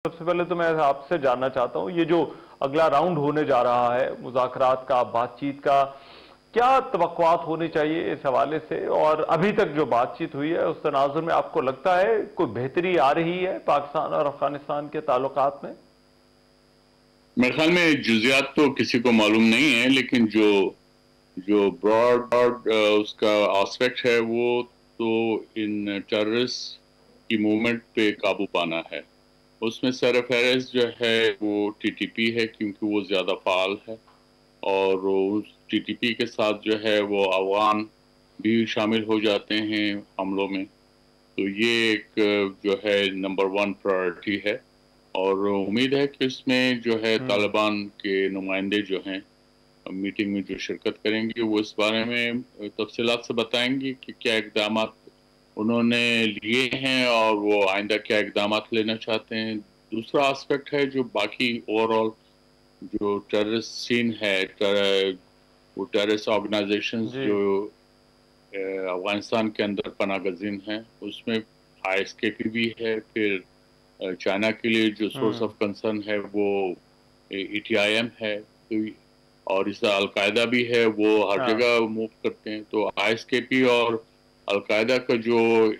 سب سے پہلے تو میں آپ سے جاننا چاہتا ہوں، یہ جو اگلا راؤنڈ ہونے جا رہا ہے مذاکرات کا، بات چیت کا، کیا توقعات ہونی چاہیے اس حوالے سے؟ اور ابھی تک جو بات چیت ہوئی ہے اس تناظر میں آپ کو لگتا ہے کوئی بہتری آ رہی ہے پاکستان اور افغانستان کے تعلقات میں؟ میرے خیال میں جزیات تو کسی کو معلوم نہیں ہے، لیکن جو براڈ اس کا آسپیکٹ ہے وہ تو ان ٹیررسٹ کی موومنٹ پہ قابو پانا ہے۔ اس میں سر فہرست جو ہے وہ ٹی ٹی پی ہے، کیونکہ وہ زیادہ فعال ہے، اور اس ٹی ٹی پی کے ساتھ جو ہے وہ افغان بھی شامل ہو جاتے ہیں حملوں میں۔ تو یہ ایک جو ہے نمبر 1 پرائرٹی ہے، اور امید ہے کہ اس میں جو ہے طالبان کے نمائندے جو ہیں میٹنگ میں جو شرکت کریں گے وہ اس بارے میں تفصیلات سے بتائیں گے کہ کیا اقدامات انہوں نے لیے ہیں اور وہ آئندہ کیا اقدامات لینا چاہتے ہیں۔ دوسرا آسپیکٹ ہے جو باقی اوور آل جو ٹیررسٹ سین ہے، وہ ٹیررسٹ آرگنائزیشنز جی۔ جو افغانستان کے اندر پناہ گزین ہیں، اس میں آئی ایس کے پی بھی ہے، پھر چائنا کے لیے جو سورس آف کنسرن ہے وہ ای ٹی آئی ایم ہے، تو اور اس طرح القاعدہ بھی ہے، وہ ہر ہاں۔ جگہ موو کرتے ہیں۔ تو آئی ایس کے پی اور القاعدہ کا جو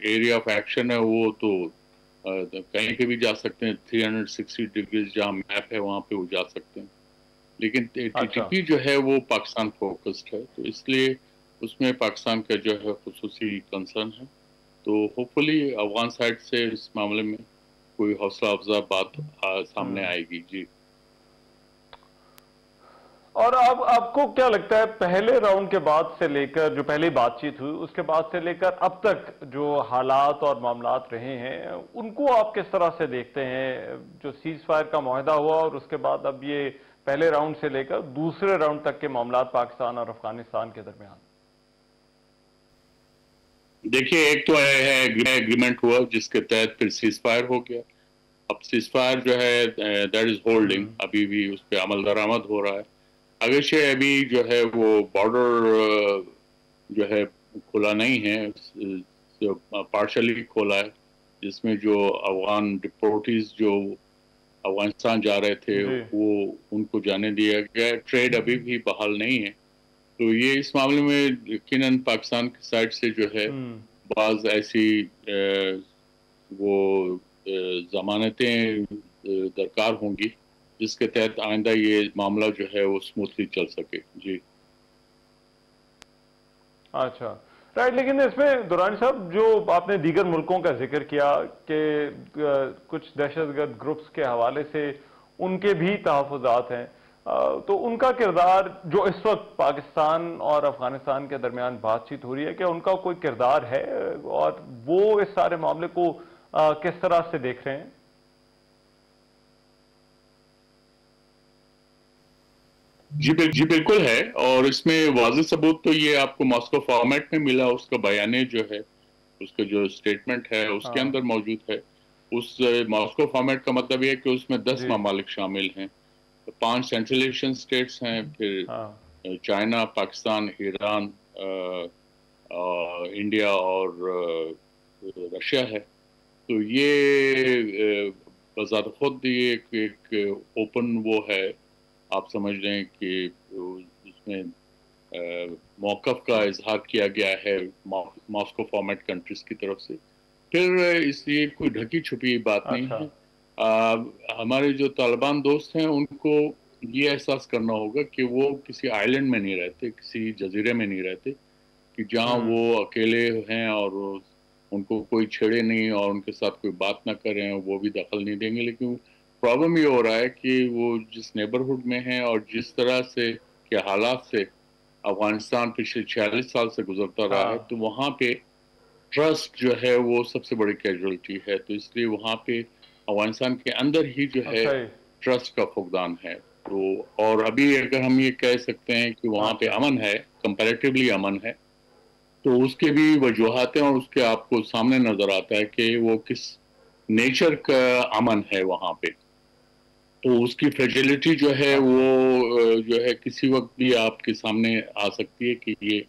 ایریا آف ایکشن ہے وہ تو کہیں پہ بھی جا سکتے ہیں، 360 ڈگریز جہاں میپ ہے وہاں پہ وہ جا سکتے ہیں، لیکن ٹی ٹی اچھا۔ پی جو ہے وہ پاکستان فوکسڈ ہے، تو اس لیے اس میں پاکستان کا جو ہے خصوصی کنسرن ہے۔ تو ہوپ فلی افغان سائڈ سے اس معاملے میں کوئی حوصلہ افزا بات سامنے آئے گی۔ جی اور اب آپ کو کیا لگتا ہے پہلے راؤنڈ کے بعد سے لے کر، جو پہلی بات چیت ہوئی اس کے بعد سے لے کر اب تک جو حالات اور معاملات رہے ہیں ان کو آپ کس طرح سے دیکھتے ہیں؟ جو سیز فائر کا معاہدہ ہوا اور اس کے بعد اب یہ پہلے راؤنڈ سے لے کر دوسرے راؤنڈ تک کے معاملات پاکستان اور افغانستان کے درمیان؟ دیکھیے، ایک تو ہے ایگریمنٹ ہوا جس کے تحت پھر سیز فائر ہو گیا۔ اب سیز فائر جو ہے دیٹ از ہولڈنگ، ابھی بھی اس پہ عمل درآمد ہو رہا ہے۔ اگرچہ ابھی جو ہے وہ بارڈر جو ہے کھلا نہیں ہے، پارشلی کھولا ہے، جس میں جو افغان ڈپورٹیز جو افغانستان جا رہے تھے جی۔ وہ ان کو جانے دیا گیا۔ ٹریڈ ابھی بھی بحال نہیں ہے، تو یہ اس معاملے میں یقیناً پاکستان کی سائڈ سے جو ہے بعض ایسی وہ ضمانتیں درکار ہوں گی جس کے تحت آئندہ یہ معاملہ جو ہے وہ اسموتھلی چل سکے۔ جی اچھا رائٹ، لیکن اس میں دورانی صاحب جو آپ نے دیگر ملکوں کا ذکر کیا کہ کچھ دہشت گرد گروپس کے حوالے سے ان کے بھی تحفظات ہیں، تو ان کا کردار جو اس وقت پاکستان اور افغانستان کے درمیان بات چیت ہو رہی ہے، کیا ان کا کوئی کردار ہے اور وہ اس سارے معاملے کو کس طرح سے دیکھ رہے ہیں؟ جی بالکل ہے، اور اس میں واضح ثبوت تو یہ آپ کو ماسکو فارمیٹ میں ملا، اس کا بیانیہ جو ہے، اس کا جو اسٹیٹمنٹ ہے اس کے ہاں اندر موجود ہے۔ اس ماسکو فارمیٹ کا مطلب یہ ہے کہ اس میں 10 جی ممالک شامل ہیں، 5 سینٹرل ایشین اسٹیٹس ہیں، ہاں پھر چائنا، پاکستان، ایران، انڈیا اور رشیا ہے۔ تو یہ بذات خود یہ ایک اوپن وہ ہے، آپ سمجھ لیں کہ اس میں موقف کا اظہار کیا گیا ہے ماسکو فارمیٹ کنٹریز کی طرف سے۔ پھر اس لیے کوئی ڈھکی چھپی بات نہیں اچھا ہے۔ ہمارے جو طالبان دوست ہیں ان کو یہ احساس کرنا ہوگا کہ وہ کسی آئی لینڈ میں نہیں رہتے، کسی جزیرے میں نہیں رہتے کہ جہاں وہ اکیلے ہیں اور ان کو کوئی چھیڑے نہیں اور ان کے ساتھ کوئی بات نہ کریں، وہ بھی دخل نہیں دیں گے۔ لیکن پرابلم یہ ہو رہا ہے کہ وہ جس نیبرہڈ میں ہیں اور جس طرح سے کے حالات سے افغانستان پچھلے 46 سال سے گزرتا رہا ہاں ہے، تو وہاں پہ ٹرسٹ جو ہے وہ سب سے بڑی کیجولٹی ہے۔ تو اس لیے وہاں پہ افغانستان کے اندر ہی جو ہے صحیح ٹرسٹ کا فقدان ہے۔ تو اور ابھی اگر ہم یہ کہہ سکتے ہیں کہ وہاں پہ اچھا امن ہے، کمپیریٹیولی امن ہے، تو اس کے بھی وجوہات ہیں، اور اس کے آپ کو سامنے نظر آتا ہے کہ وہ کس نیچر کا امن ہے وہاں پہ۔ تو اس کی فریجلٹی جو ہے اچھا وہ جو ہے کسی وقت بھی آپ کے سامنے آ سکتی ہے کہ یہ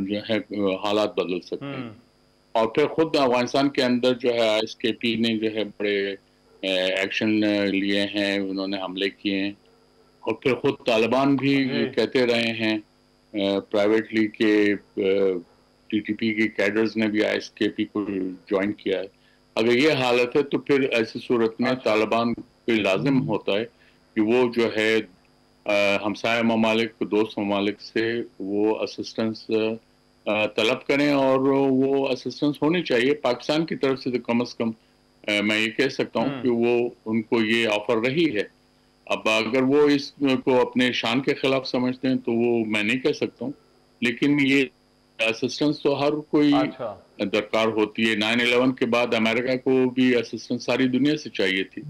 جو ہے حالات بدل سکتے ہیں۔ اور پھر خود افغانستان کے اندر جو ہے آئی ایس کے پی نے جو ہے بڑے ایکشن لیے ہیں، انہوں نے حملے کیے ہیں، اور پھر خود طالبان بھی کہتے رہے ہیں پرائیویٹلی کہ ٹی ٹی پی کی کیڈرز نے بھی آئی ایس کے پی کو جوائن کیا ہے۔ اگر یہ حالت ہے تو پھر ایسی صورت میں طالبان پہ لازم ہوتا ہے کہ وہ جو ہے ہمسایہ ممالک، دوست ممالک سے وہ اسسٹنس طلب کریں، اور وہ اسسٹنس ہونی چاہیے پاکستان کی طرف سے، تو کم از کم میں یہ کہہ سکتا ہوں کہ وہ ان کو یہ آفر رہی ہے۔ اب اگر وہ اس کو اپنے شان کے خلاف سمجھتے ہیں تو وہ میں نہیں کہہ سکتا ہوں، لیکن یہ اسسٹنس تو ہر کوئی درکار ہوتی ہے۔ 9/11 کے بعد امریکہ کو بھی اسسٹنس ساری دنیا سے چاہیے تھی،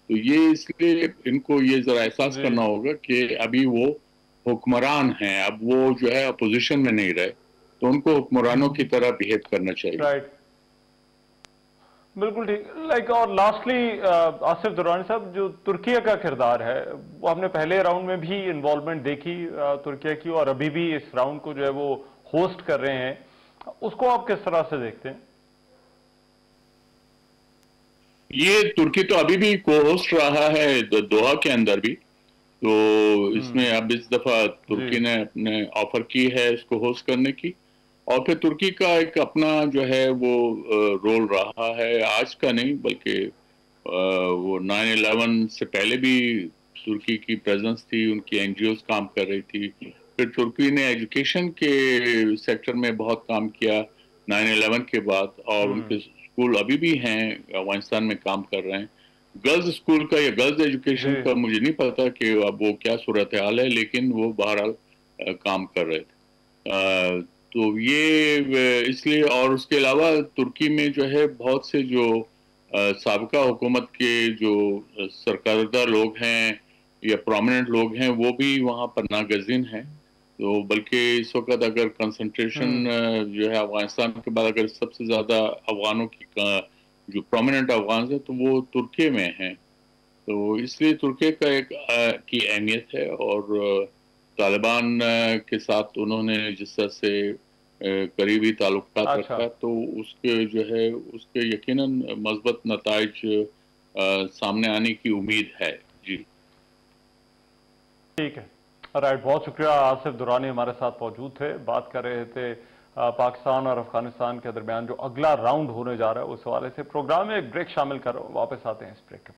تو یہ اس لیے ان کو یہ ذرا احساس کرنا ہوگا کہ ابھی وہ حکمران ہیں، اب وہ جو ہے اپوزیشن میں نہیں رہے، تو ان کو حکمرانوں کی طرح بیہیو کرنا چاہیے۔ رائٹ، بالکل ٹھیک۔ اور لاسٹلی آصف درانی صاحب، جو ترکیہ کا کردار ہے، وہ ہم نے پہلے راؤنڈ میں بھی انوالومنٹ دیکھی ترکیہ کی، اور ابھی بھی اس راؤنڈ کو جو ہے وہ ہوسٹ کر رہے ہیں، اس کو آپ کس طرح سے دیکھتے ہیں؟ یہ ترکی تو ابھی بھی کو ہوسٹ رہا ہے دوحہ کے اندر بھی، تو اس میں اب اس دفعہ ترکی نے اپنے آفر کی ہے اس کو ہوسٹ کرنے کی، اور پھر ترکی کا ایک اپنا جو ہے وہ رول رہا ہے، آج کا نہیں بلکہ وہ 9/11 سے پہلے بھی ترکی کی پریزنس تھی، ان کی این جی اوز کام کر رہی تھی، پھر ترکی نے ایجوکیشن کے سیکٹر میں بہت کام کیا 9/11 کے بعد، اور ان کے اسکول ابھی بھی ہیں افغانستان میں کام کر رہے ہیں۔ گرلز اسکول کا یا گرلز ایجوکیشن کا مجھے نہیں پتا کہ اب وہ کیا صورتحال ہے، لیکن وہ بہرحال کام کر رہے تھے۔ تو یہ اس لیے، اور اس کے علاوہ ترکی میں جو ہے بہت سے جو سابقہ حکومت کے جو سرکردہ لوگ ہیں یا پرومیننٹ لوگ ہیں، وہ بھی وہاں پر ناگزین ہیں، تو بلکہ اس وقت اگر کنسنٹریشن جو ہے افغانستان کے بعد اگر سب سے زیادہ افغانوں کی جو پرومیننٹ افغان ہیں تو وہ ترکی میں ہیں، تو اس لیے ترکی کا ایک کی اہمیت ہے، اور طالبان کے ساتھ انہوں نے جس طرح سے قریبی تعلقات رکھا، تو اس کے جو ہے اس کے یقیناً مثبت نتائج سامنے آنے کی امید ہے۔ جی ٹھیک ہے، رائٹ، بہت شکریہ۔ آصف درانی ہمارے ساتھ موجود تھے، بات کر رہے تھے پاکستان اور افغانستان کے درمیان جو اگلا راؤنڈ ہونے جا رہا ہے اس حوالے سے۔ پروگرام میں ایک بریک شامل کر واپس آتے ہیں اس بریک کے